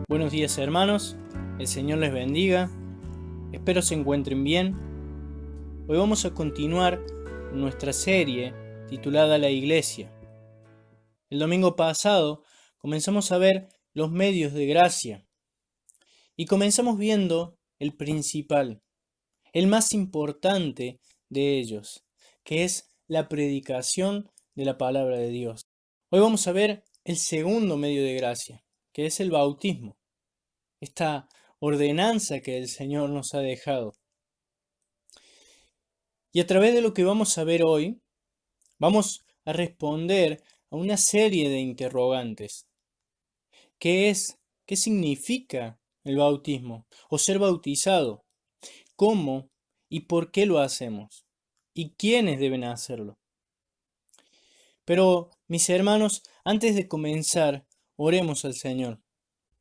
Buenos días hermanos, el Señor les bendiga, espero se encuentren bien. Hoy vamos a continuar nuestra serie titulada La Iglesia. El domingo pasado comenzamos a ver los medios de gracia y comenzamos viendo el principal, el más importante de ellos, que es la predicación de la palabra de Dios. Hoy vamos a ver el segundo medio de gracia, que es el bautismo. Esta ordenanza que el Señor nos ha dejado. Y a través de lo que vamos a ver hoy, vamos a responder a una serie de interrogantes. ¿Qué es? ¿Qué significa el bautismo o ser bautizado? ¿Cómo y por qué lo hacemos? ¿Y quiénes deben hacerlo? Pero, mis hermanos, antes de comenzar, oremos al Señor.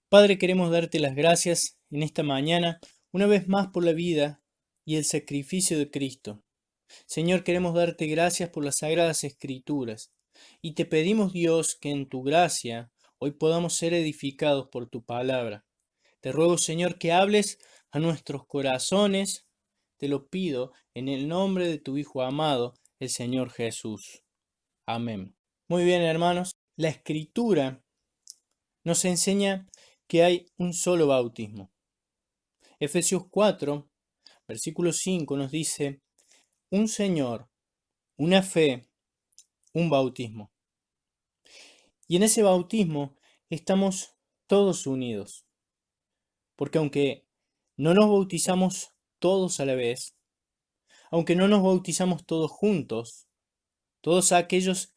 Padre, queremos darte las gracias en esta mañana, una vez más por la vida y el sacrificio de Cristo. Señor, queremos darte gracias por las sagradas escrituras y te pedimos, Dios, que en tu gracia hoy podamos ser edificados por tu palabra. Te ruego, Señor, que hables a nuestros corazones. Te lo pido en el nombre de tu Hijo amado, el Señor Jesús. Amén. Muy bien, hermanos. La escritura nos enseña que hay un solo bautismo. Efesios 4, versículo 5 nos dice, un Señor, una fe, un bautismo. Y en ese bautismo estamos todos unidos. Porque aunque no nos bautizamos todos a la vez, aunque no nos bautizamos todos juntos, todos aquellos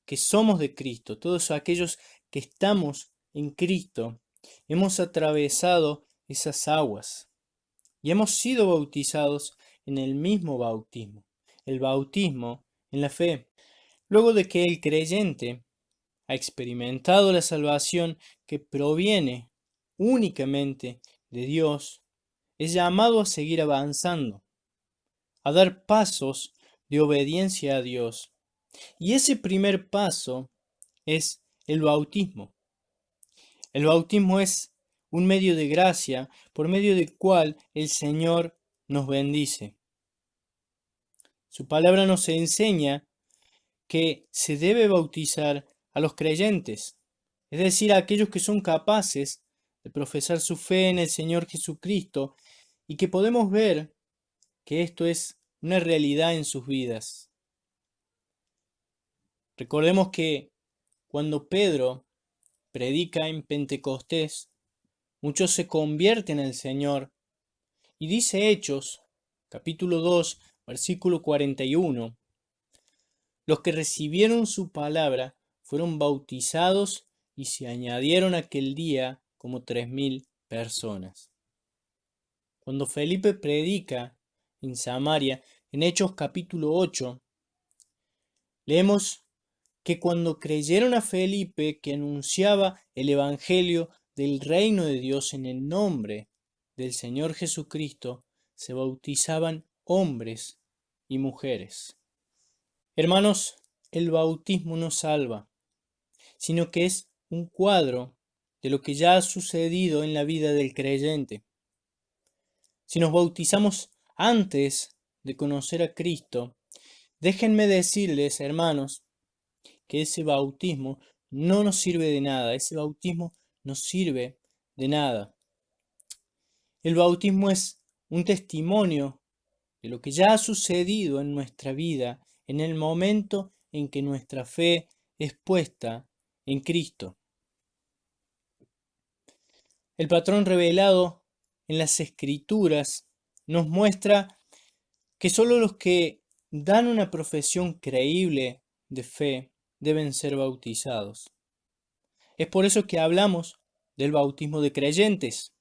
que somos de Cristo, todos aquellos que estamos en Cristo, hemos atravesado esas aguas y hemos sido bautizados en el mismo bautismo, el bautismo en la fe. Luego de que el creyente ha experimentado la salvación que proviene únicamente de Dios, es llamado a seguir avanzando, a dar pasos de obediencia a Dios. Y ese primer paso es el bautismo. El bautismo es un medio de gracia por medio del cual el Señor nos bendice. Su palabra nos enseña que se debe bautizar a los creyentes, es decir, a aquellos que son capaces de profesar su fe en el Señor Jesucristo y que podemos ver que esto es una realidad en sus vidas. Recordemos que cuando Pedro predica en Pentecostés, muchos se convierten al Señor y dice Hechos, capítulo 2, versículo 41, los que recibieron su palabra fueron bautizados y se añadieron aquel día como 3.000 personas. Cuando Felipe predica en Samaria, en Hechos capítulo 8, leemos que cuando creyeron a Felipe que anunciaba el evangelio del reino de Dios en el nombre del Señor Jesucristo, se bautizaban hombres y mujeres. Hermanos, el bautismo no salva, sino que es un cuadro de lo que ya ha sucedido en la vida del creyente. Si nos bautizamos antes de conocer a Cristo, déjenme decirles, hermanos, que ese bautismo no nos sirve de nada, ese bautismo no sirve de nada. El bautismo es un testimonio de lo que ya ha sucedido en nuestra vida en el momento en que nuestra fe es puesta en Cristo. El patrón revelado en las Escrituras nos muestra que solo los que dan una profesión creíble de fe deben ser bautizados. Es por eso que hablamos del bautismo de creyentes,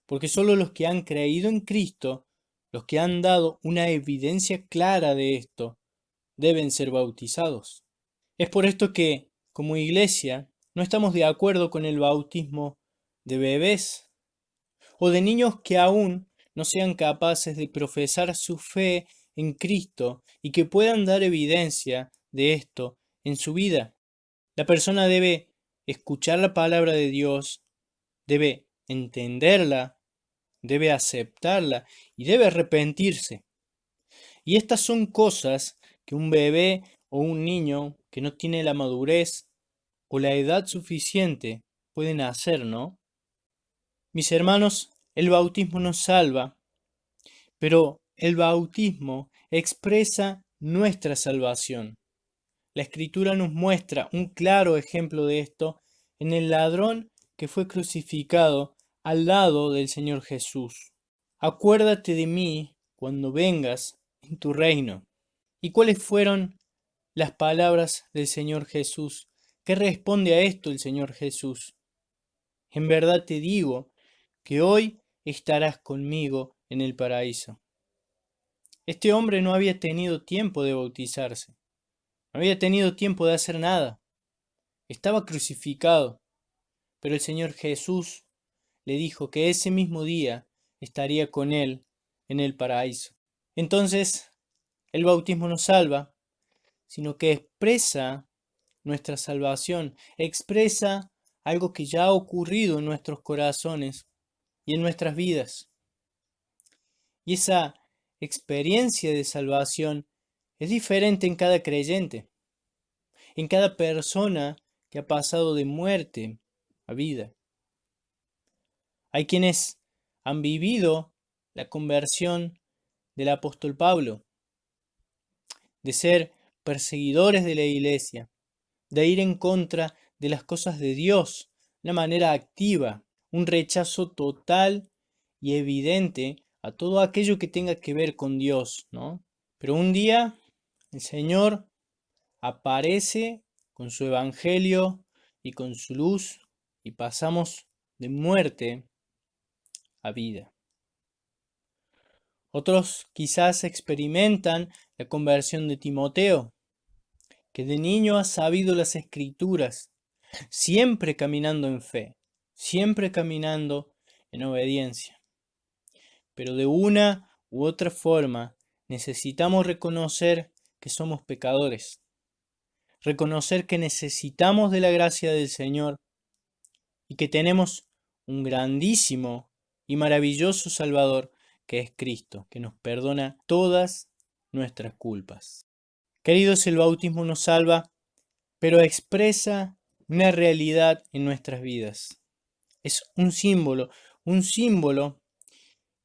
porque solo los que han creído en Cristo, los que han dado una evidencia clara de esto, deben ser bautizados. Es por esto que, como iglesia, no estamos de acuerdo con el bautismo de bebés o de niños que aún no sean capaces de profesar su fe en Cristo y que puedan dar evidencia de esto en su vida. La persona debe escuchar la palabra de Dios, debe entenderla, debe aceptarla y debe arrepentirse. Y estas son cosas que un bebé o un niño que no tiene la madurez o la edad suficiente pueden hacer, ¿no? Mis hermanos, el bautismo nos salva, pero el bautismo expresa nuestra salvación. La Escritura nos muestra un claro ejemplo de esto en el ladrón que fue crucificado al lado del Señor Jesús. Acuérdate de mí cuando vengas en tu reino. ¿Y cuáles fueron las palabras del Señor Jesús? ¿Qué responde a esto el Señor Jesús? En verdad te digo que hoy estarás conmigo en el paraíso. Este hombre no había tenido tiempo de bautizarse, no había tenido tiempo de hacer nada, estaba crucificado, pero el Señor Jesús le dijo que ese mismo día estaría con él en el paraíso. Entonces, el bautismo no salva, sino que expresa nuestra salvación, expresa algo que ya ha ocurrido en nuestros corazones y en nuestras vidas. Y esa experiencia de salvación es diferente en cada creyente, en cada persona que ha pasado de muerte a vida. Hay quienes han vivido la conversión del apóstol Pablo, de ser perseguidores de la iglesia, de ir en contra de las cosas de Dios, de una manera activa, un rechazo total y evidente a todo aquello que tenga que ver con Dios, ¿no? Pero un día el Señor aparece con su evangelio y con su luz y pasamos de muerte a vida. Otros quizás experimentan la conversión de Timoteo, que de niño ha sabido las escrituras, siempre caminando en fe, siempre caminando en obediencia. Pero de una u otra forma necesitamos reconocer que somos pecadores, reconocer que necesitamos de la gracia del Señor y que tenemos un grandísimo y maravilloso Salvador que es Cristo, que nos perdona todas nuestras culpas. Queridos, el bautismo nos salva, pero expresa una realidad en nuestras vidas. Es un símbolo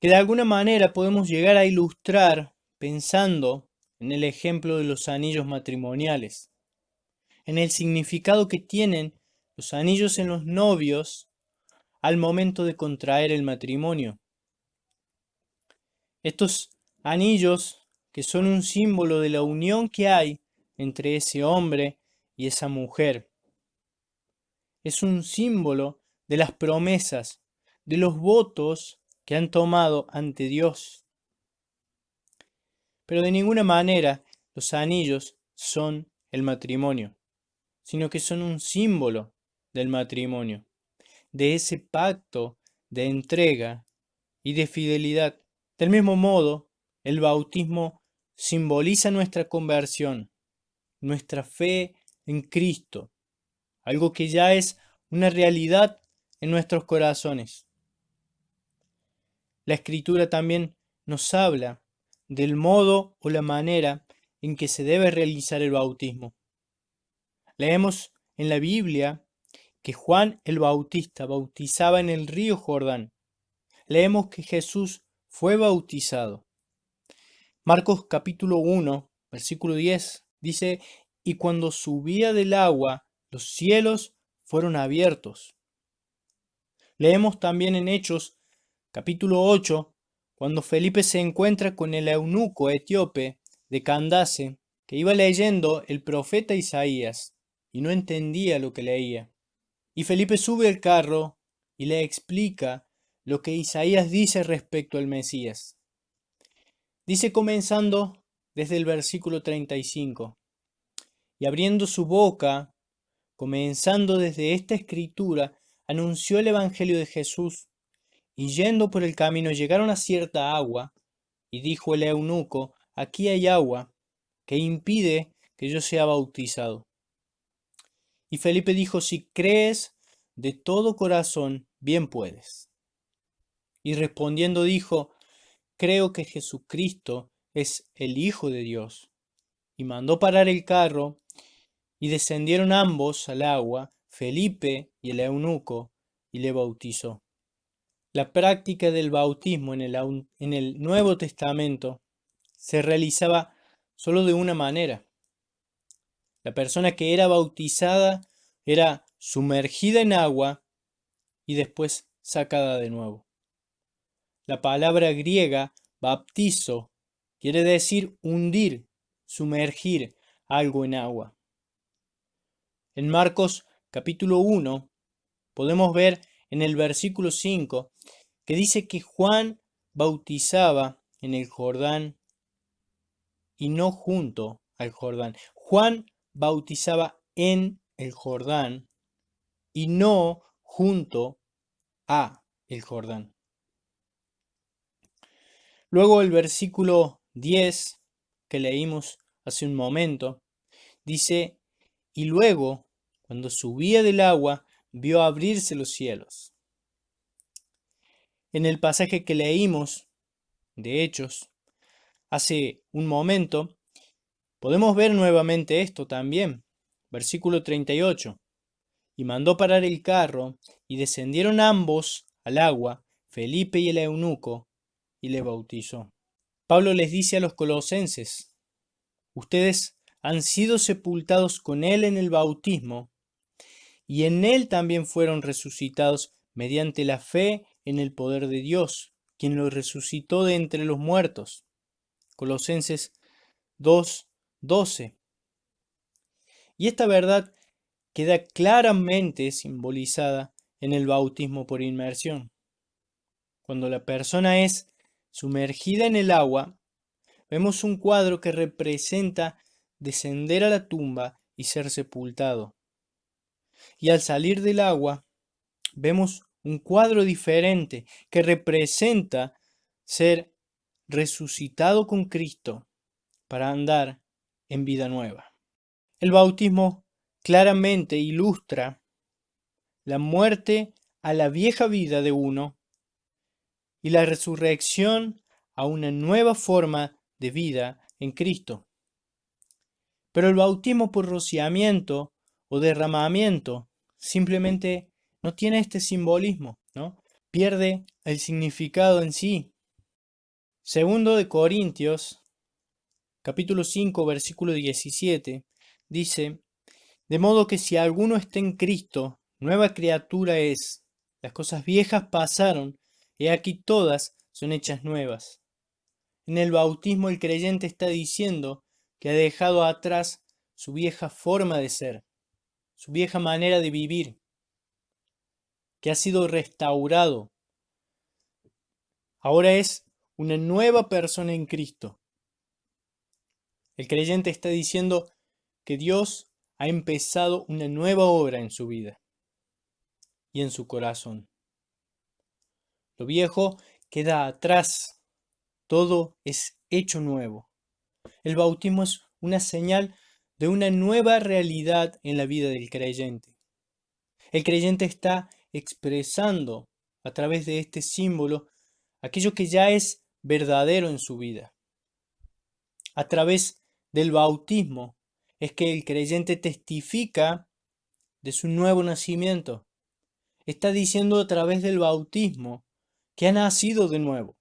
que de alguna manera podemos llegar a ilustrar pensando en el ejemplo de los anillos matrimoniales, en el significado que tienen los anillos en los novios al momento de contraer el matrimonio. Estos anillos, que son un símbolo de la unión que hay entre ese hombre y esa mujer, es un símbolo de las promesas, de los votos que han tomado ante Dios. Pero de ninguna manera los anillos son el matrimonio, sino que son un símbolo del matrimonio, de ese pacto de entrega y de fidelidad. Del mismo modo, el bautismo simboliza nuestra conversión, nuestra fe en Cristo, algo que ya es una realidad en nuestros corazones. La Escritura también nos habla del modo o la manera en que se debe realizar el bautismo. Leemos en la Biblia que Juan el Bautista bautizaba en el río Jordán. Leemos que Jesús fue bautizado. Marcos capítulo 1, versículo 10 dice, y cuando subía del agua, los cielos fueron abiertos. Leemos también en Hechos capítulo 8, cuando Felipe se encuentra con el eunuco etíope de Candace, que iba leyendo el profeta Isaías y no entendía lo que leía. Y Felipe sube al carro y le explica lo que Isaías dice respecto al Mesías. Dice comenzando desde el versículo 35, y abriendo su boca, comenzando desde esta escritura, anunció el evangelio de Jesús, y yendo por el camino llegaron a cierta agua, y dijo el eunuco, aquí hay agua, que impide que yo sea bautizado. Y Felipe dijo, si crees de todo corazón, bien puedes. Y respondiendo dijo, creo que Jesucristo es el Hijo de Dios. Y mandó parar el carro, y descendieron ambos al agua, Felipe y el eunuco, y le bautizó. La práctica del bautismo en el Nuevo Testamento se realizaba solo de una manera. La persona que era bautizada era sumergida en agua y después sacada de nuevo. La palabra griega baptizo quiere decir hundir, sumergir algo en agua. En Marcos capítulo 1 podemos ver en el versículo 5 que dice que Juan bautizaba en el Jordán y no junto al Jordán. Juan bautizaba en el Jordán y no junto a el Jordán. Luego el versículo 10 que leímos hace un momento dice, y luego, cuando subía del agua, vio abrirse los cielos. En el pasaje que leímos de Hechos hace un momento, podemos ver nuevamente esto también. Versículo 38. Y mandó parar el carro, y descendieron ambos al agua, Felipe y el eunuco, y le bautizó. Pablo les dice a los colosenses, ustedes han sido sepultados con él en el bautismo, y en él también fueron resucitados mediante la fe en el poder de Dios, quien lo resucitó de entre los muertos. Colosenses 2:12. Y esta verdad queda claramente simbolizada en el bautismo por inmersión. Cuando la persona es sumergida en el agua, vemos un cuadro que representa descender a la tumba y ser sepultado. Y al salir del agua, vemos un cuadro diferente que representa ser resucitado con Cristo para andar en vida nueva. El bautismo claramente ilustra la muerte a la vieja vida de uno y la resurrección a una nueva forma de vida en Cristo. Pero el bautismo por rociamiento o derramamiento simplemente no tiene este simbolismo, ¿no? Pierde el significado en sí. Segundo de Corintios, capítulo 5, versículo 17, dice, de modo que si alguno está en Cristo, nueva criatura es. Las cosas viejas pasaron, y aquí todas son hechas nuevas. En el bautismo el creyente está diciendo que ha dejado atrás su vieja forma de ser, su vieja manera de vivir, que ha sido restaurado. Ahora es una nueva persona en Cristo. El creyente está diciendo que Dios ha empezado una nueva obra en su vida y en su corazón. Lo viejo queda atrás, todo es hecho nuevo. El bautismo es una señal de una nueva realidad en la vida del creyente. El creyente está expresando a través de este símbolo aquello que ya es verdadero en su vida. A través del bautismo es que el creyente testifica de su nuevo nacimiento. Está diciendo a través del bautismo que ha nacido de nuevo.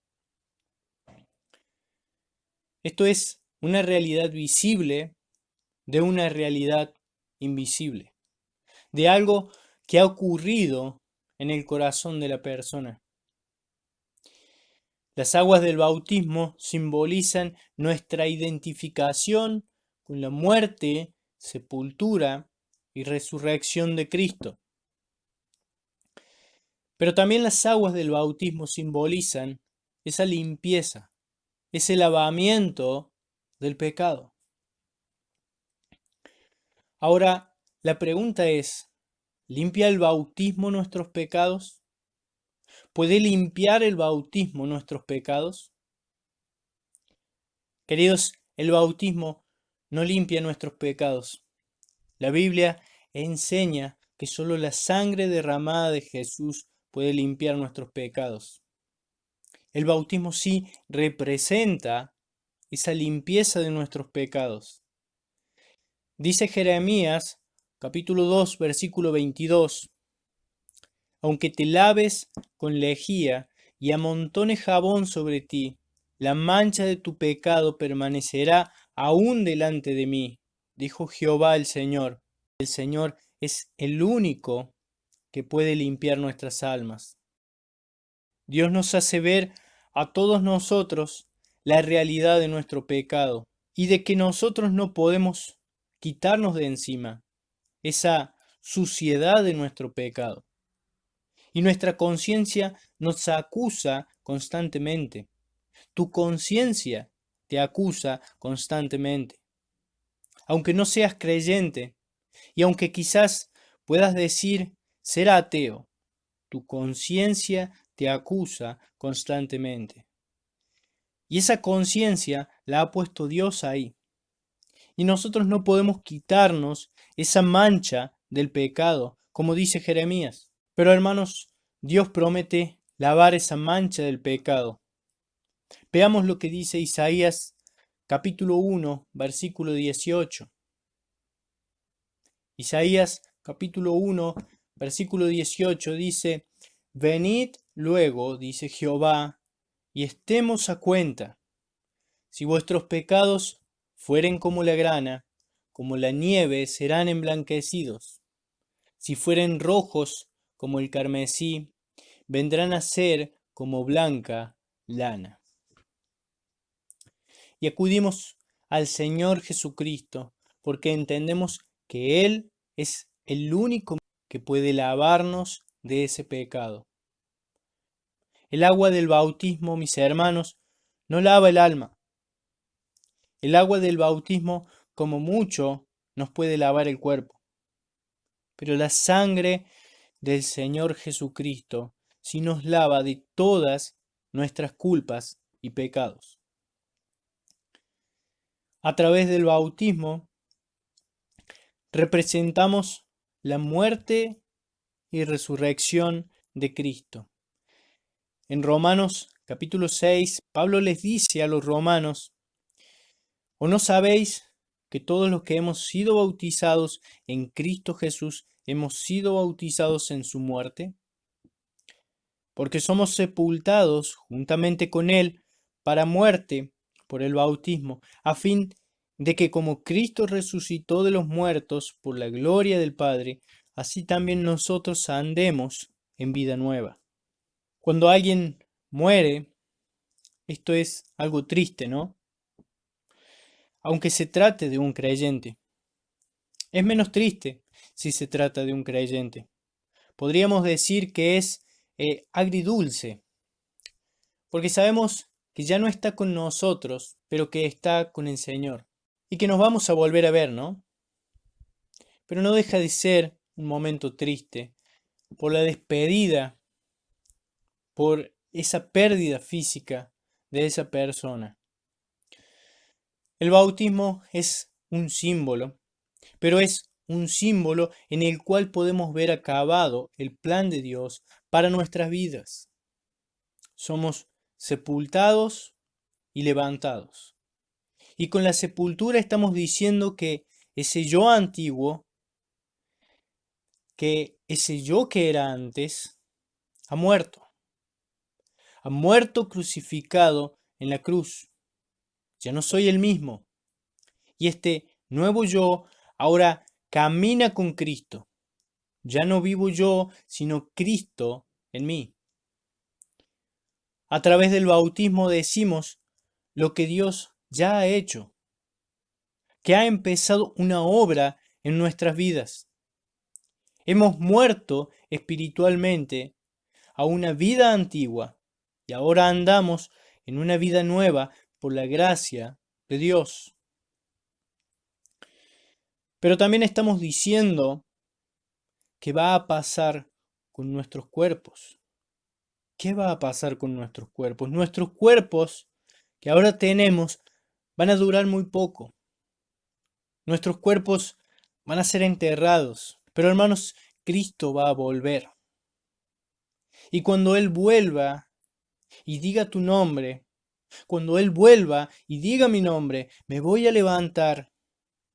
Esto es una realidad visible de una realidad invisible, de algo que ha ocurrido en el corazón de la persona. Las aguas del bautismo simbolizan nuestra identificación con la muerte, sepultura y resurrección de Cristo. Pero también las aguas del bautismo simbolizan esa limpieza, ese lavamiento del pecado. Ahora, la pregunta es, ¿limpia el bautismo nuestros pecados? ¿Puede limpiar el bautismo nuestros pecados? Queridos, el bautismo no limpia nuestros pecados. La Biblia enseña que solo la sangre derramada de Jesús puede limpiar nuestros pecados. El bautismo sí representa esa limpieza de nuestros pecados. Dice Jeremías, capítulo 2, versículo 22, aunque te laves con lejía y amontones jabón sobre ti, la mancha de tu pecado permanecerá aún delante de mí, dijo Jehová el Señor. El Señor es el único que puede limpiar nuestras almas. Dios nos hace ver a todos nosotros la realidad de nuestro pecado y de que nosotros no podemos quitarnos de encima esa suciedad de nuestro pecado. Y nuestra conciencia nos acusa constantemente. Tu conciencia te acusa constantemente. Aunque no seas creyente y aunque quizás puedas decir ser ateo, tu conciencia te acusa constantemente. Y esa conciencia la ha puesto Dios ahí. Y nosotros no podemos quitarnos esa mancha del pecado, como dice Jeremías. Pero hermanos, Dios promete lavar esa mancha del pecado. Veamos lo que dice Isaías capítulo 1, versículo 18. Isaías capítulo 1, versículo 18 dice, venid luego, dice Jehová, y estemos a cuenta. Si vuestros pecados fueren como la grana, como la nieve serán emblanquecidos. Si fueren rojos como el carmesí, vendrán a ser como blanca lana. Y acudimos al Señor Jesucristo, porque entendemos que Él es el único que puede lavarnos de ese pecado. El agua del bautismo, mis hermanos, no lava el alma. El agua del bautismo, como mucho, nos puede lavar el cuerpo. Pero la sangre del Señor Jesucristo sí nos lava de todas nuestras culpas y pecados. A través del bautismo representamos la muerte y resurrección de Cristo. En Romanos capítulo 6, Pablo les dice a los romanos, ¿o no sabéis que todos los que hemos sido bautizados en Cristo Jesús hemos sido bautizados en su muerte? Porque somos sepultados juntamente con Él para muerte por el bautismo, a fin de que como Cristo resucitó de los muertos por la gloria del Padre, así también nosotros andemos en vida nueva. Cuando alguien muere, esto es algo triste, ¿no? Aunque se trate de un creyente. Es menos triste si se trata de un creyente. Podríamos decir que es agridulce, porque sabemos que ya no está con nosotros, pero que está con el Señor, y que nos vamos a volver a ver, ¿no? Pero no deja de ser un momento triste por la despedida, por esa pérdida física de esa persona. El bautismo es un símbolo, pero es un símbolo en el cual podemos ver acabado el plan de Dios para nuestras vidas. Somos sepultados y levantados. Y con la sepultura estamos diciendo que ese yo antiguo, que ese yo que era antes, ha muerto. Ha muerto crucificado en la cruz. Ya no soy el mismo. Y este nuevo yo ahora camina con Cristo. Ya no vivo yo, sino Cristo en mí. A través del bautismo decimos lo que Dios ya ha hecho, que ha empezado una obra en nuestras vidas. Hemos muerto espiritualmente a una vida antigua y ahora andamos en una vida nueva por la gracia de Dios. Pero también estamos diciendo que va a pasar con nuestros cuerpos. ¿Qué va a pasar con nuestros cuerpos? Nuestros cuerpos que ahora tenemos van a durar muy poco. Nuestros cuerpos van a ser enterrados. Pero hermanos, Cristo va a volver. Y cuando Él vuelva y diga tu nombre, cuando Él vuelva y diga mi nombre, me voy a levantar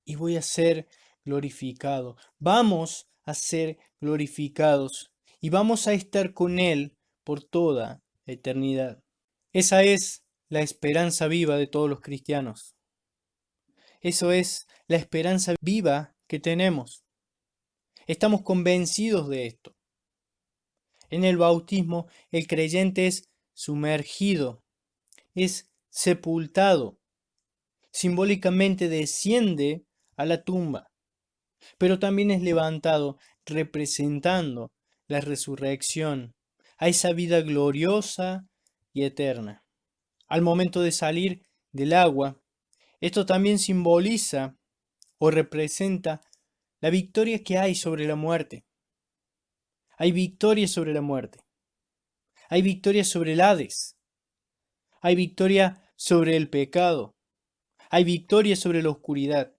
y voy a ser glorificado. Vamos a ser glorificados y vamos a estar con Él por toda la eternidad. Esa es la esperanza viva de todos los cristianos. Eso es la esperanza viva que tenemos. Estamos convencidos de esto. En el bautismo, el creyente es sumergido, es sepultado, simbólicamente desciende a la tumba, pero también es levantado representando la resurrección, a esa vida gloriosa y eterna. Al momento de salir del agua, esto también simboliza o representa la victoria que hay sobre la muerte. Hay victoria sobre la muerte. Hay victoria sobre el Hades. Hay victoria sobre el pecado. Hay victoria sobre la oscuridad.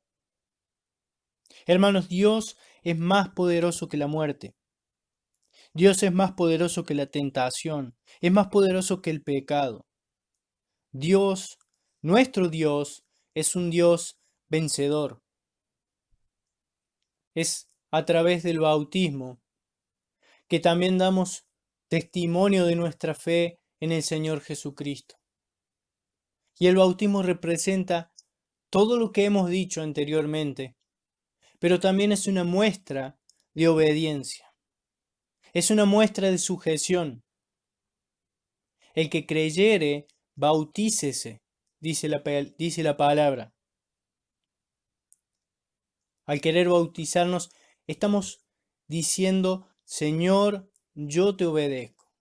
Hermanos, Dios es más poderoso que la muerte. Dios es más poderoso que la tentación. Es más poderoso que el pecado. Dios, nuestro Dios, es un Dios vencedor. Es a través del bautismo que también damos testimonio de nuestra fe en el Señor Jesucristo. Y el bautismo representa todo lo que hemos dicho anteriormente, pero también es una muestra de obediencia. Es una muestra de sujeción. El que creyere, bautícese, dice la palabra. Al querer bautizarnos, estamos diciendo, Señor, yo te obedezco.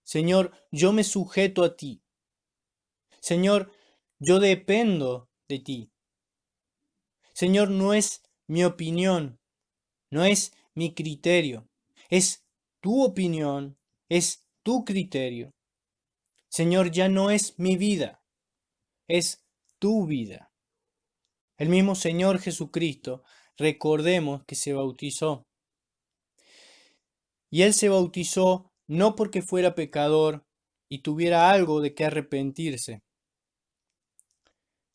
Señor, yo me sujeto a ti. Señor, yo dependo de ti. Señor, no es mi opinión, no es mi criterio, es tu opinión, es tu criterio. Señor, ya no es mi vida, es tu vida. El mismo Señor Jesucristo, recordemos que se bautizó. Y Él se bautizó no porque fuera pecador y tuviera algo de qué arrepentirse.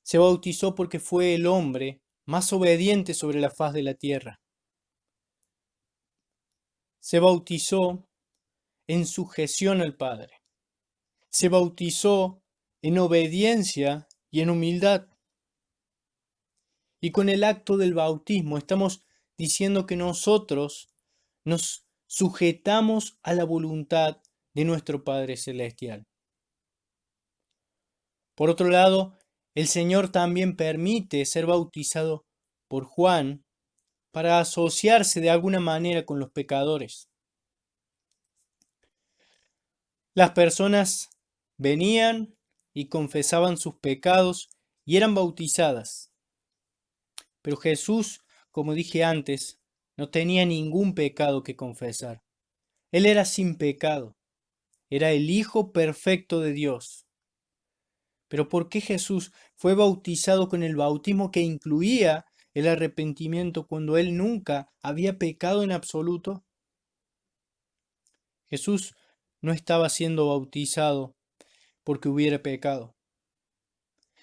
Se bautizó porque fue el hombre más obediente sobre la faz de la tierra. Se bautizó en sujeción al Padre. Se bautizó en obediencia y en humildad. Y con el acto del bautismo estamos diciendo que nosotros nos sujetamos a la voluntad de nuestro Padre Celestial. Por otro lado, el Señor también permite ser bautizado por Juan para asociarse de alguna manera con los pecadores. Las personas venían y confesaban sus pecados y eran bautizadas. Pero Jesús, como dije antes, no tenía ningún pecado que confesar. Él era sin pecado. Era el Hijo perfecto de Dios. Pero ¿por qué Jesús fue bautizado con el bautismo que incluía el arrepentimiento cuando él nunca había pecado en absoluto? Jesús no estaba siendo bautizado porque hubiera pecado,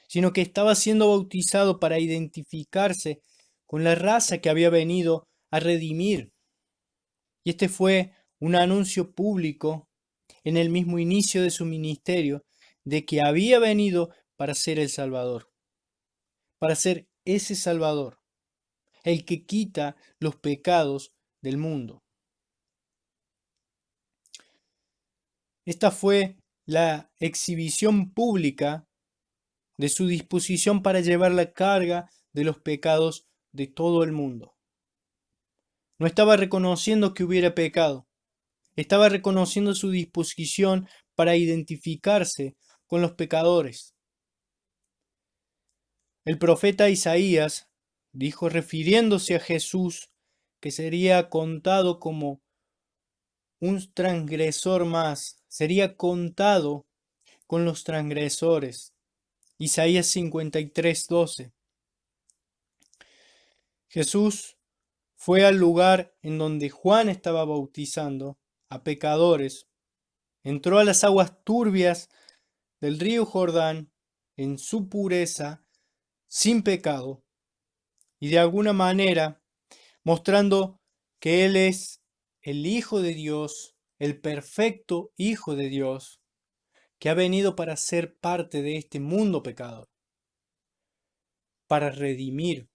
sino que estaba siendo bautizado para identificarse con la raza que había venido a redimir. Y este fue un anuncio público en el mismo inicio de su ministerio de que había venido para ser el Salvador, para ser ese Salvador, el que quita los pecados del mundo. Esta fue la exhibición pública de su disposición para llevar la carga de los pecados de todo el mundo. No estaba reconociendo que hubiera pecado, estaba reconociendo su disposición para identificarse con los pecadores. El profeta Isaías dijo, refiriéndose a Jesús, que sería contado como un transgresor más, sería contado con los transgresores. Isaías 53:12. Jesús fue al lugar en donde Juan estaba bautizando a pecadores, entró a las aguas turbias del río Jordán en su pureza, sin pecado, y de alguna manera mostrando que Él es el Hijo de Dios, el perfecto Hijo de Dios, que ha venido para ser parte de este mundo pecador, para redimir,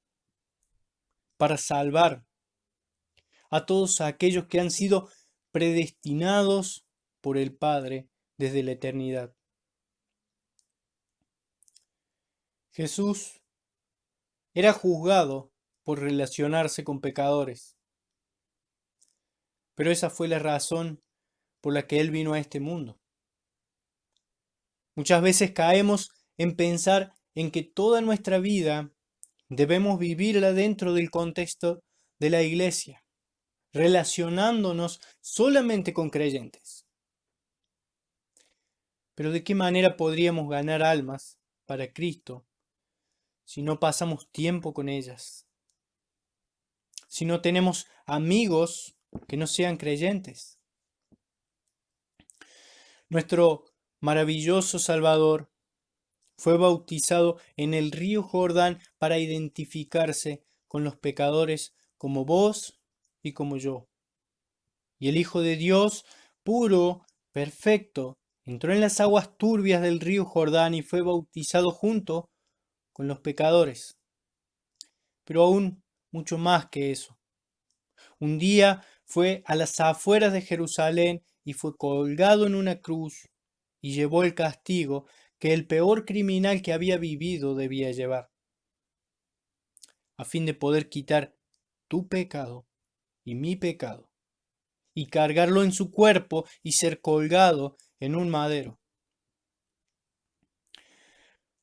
para salvar a todos aquellos que han sido predestinados por el Padre desde la eternidad. Jesús era juzgado por relacionarse con pecadores, pero esa fue la razón por la que Él vino a este mundo. Muchas veces caemos en pensar en que toda nuestra vida debemos vivirla dentro del contexto de la iglesia, relacionándonos solamente con creyentes. Pero ¿de qué manera podríamos ganar almas para Cristo si no pasamos tiempo con ellas? Si no tenemos amigos que no sean creyentes. Nuestro maravilloso Salvador fue bautizado en el río Jordán para identificarse con los pecadores como vos y como yo. Y el Hijo de Dios, puro, perfecto, entró en las aguas turbias del río Jordán y fue bautizado junto con los pecadores. Pero aún mucho más que eso. Un día fue a las afueras de Jerusalén y fue colgado en una cruz y llevó el castigo que el peor criminal que había vivido debía llevar, a fin de poder quitar tu pecado y mi pecado, y cargarlo en su cuerpo y ser colgado en un madero.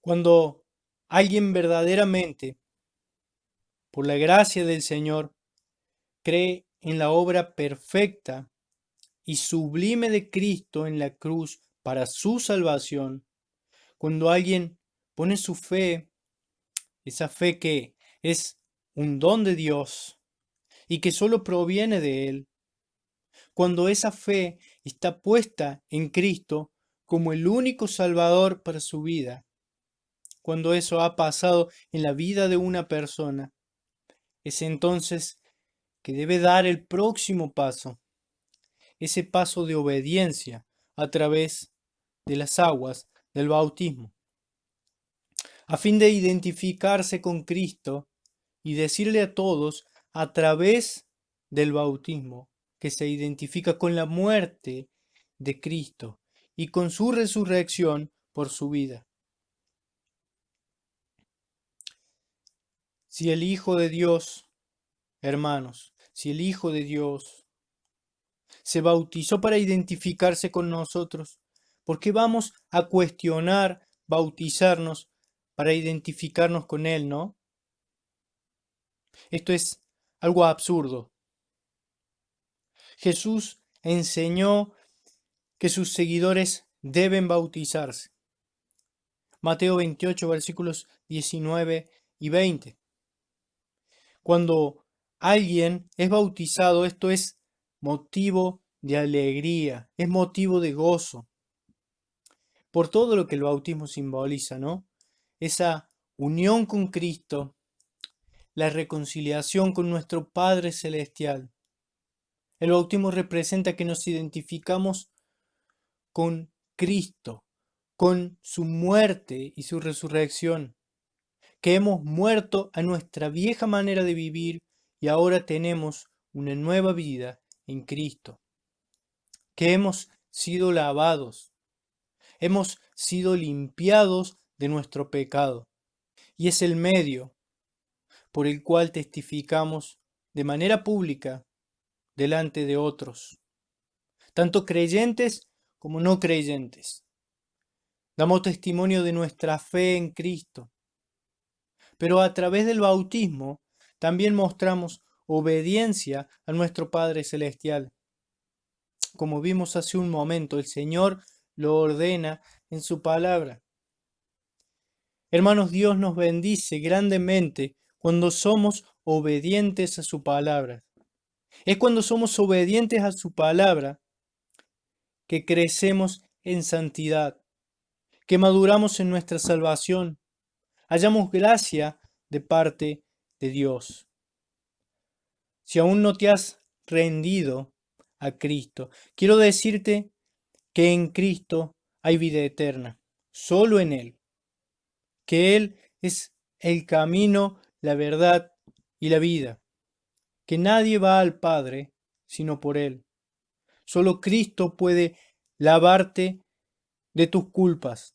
Cuando alguien verdaderamente, por la gracia del Señor, cree en la obra perfecta y sublime de Cristo en la cruz para su salvación, cuando alguien pone su fe, esa fe que es un don de Dios y que solo proviene de Él, cuando esa fe está puesta en Cristo como el único Salvador para su vida, cuando eso ha pasado en la vida de una persona, es entonces que debe dar el próximo paso, ese paso de obediencia a través de las aguas del bautismo, a fin de identificarse con Cristo y decirle a todos a través del bautismo que se identifica con la muerte de Cristo y con su resurrección por su vida. Si el Hijo de Dios, hermanos, si el Hijo de Dios se bautizó para identificarse con nosotros, ¿por qué vamos a cuestionar bautizarnos para identificarnos con Él, no? Esto es algo absurdo. Jesús enseñó que sus seguidores deben bautizarse. Mateo 28, versículos 19 y 20. Cuando alguien es bautizado, esto es motivo de alegría, es motivo de gozo, por todo lo que el bautismo simboliza, ¿no? Esa unión con Cristo, la reconciliación con nuestro Padre Celestial. El bautismo representa que nos identificamos con Cristo, con su muerte y su resurrección, que hemos muerto a nuestra vieja manera de vivir y ahora tenemos una nueva vida en Cristo, que hemos sido lavados, hemos sido limpiados de nuestro pecado, y es el medio por el cual testificamos de manera pública delante de otros, tanto creyentes como no creyentes. Damos testimonio de nuestra fe en Cristo, pero a través del bautismo también mostramos obediencia a nuestro Padre Celestial. Como vimos hace un momento, el Señor lo ordena en su palabra. Hermanos, Dios nos bendice grandemente cuando somos obedientes a su palabra. Es cuando somos obedientes a su palabra que crecemos en santidad, que maduramos en nuestra salvación, hallamos gracia de parte de Dios. Si aún no te has rendido a Cristo, quiero decirte que en Cristo hay vida eterna, solo en Él, que Él es el camino, la verdad y la vida, que nadie va al Padre sino por Él. Solo Cristo puede lavarte de tus culpas,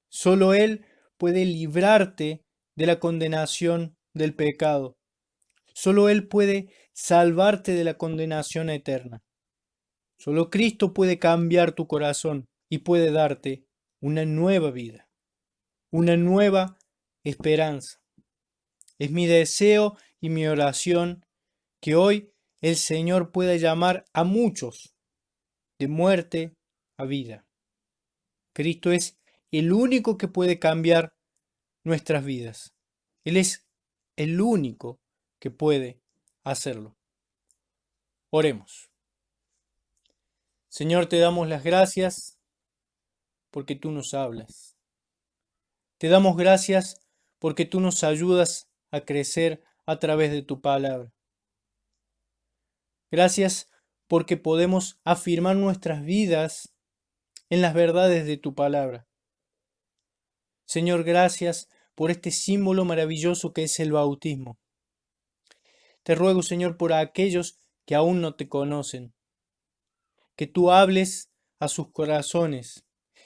solo Él puede librarte de la condenación del pecado. Solo Él puede salvarte de la condenación eterna. Solo Cristo puede cambiar tu corazón y puede darte una nueva vida, una nueva esperanza. Es mi deseo y mi oración que hoy el Señor pueda llamar a muchos de muerte a vida. Cristo es el único que puede cambiar nuestras vidas. Él es el único que puede hacerlo. Oremos. Señor, te damos las gracias porque tú nos hablas. Te damos gracias porque tú nos ayudas a crecer a través de tu palabra. Gracias porque podemos afirmar nuestras vidas en las verdades de tu palabra. Señor, gracias por este símbolo maravilloso que es el bautismo. Te ruego, Señor, por aquellos que aún no te conocen, que tú hables a sus corazones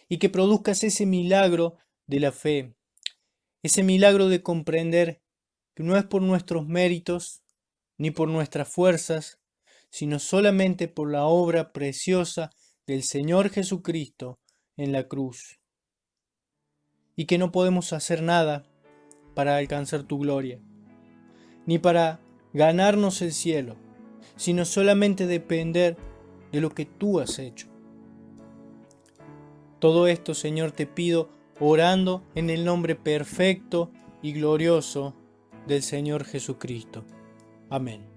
y que produzcas ese milagro de la fe, ese milagro de comprender que no es por nuestros méritos ni por nuestras fuerzas, sino solamente por la obra preciosa del Señor Jesucristo en la cruz, y que no podemos hacer nada para alcanzar tu gloria, ni para ganarnos el cielo, sino solamente depender de lo que tú has hecho. Todo esto, Señor, te pido orando en el nombre perfecto y glorioso del Señor Jesucristo. Amén.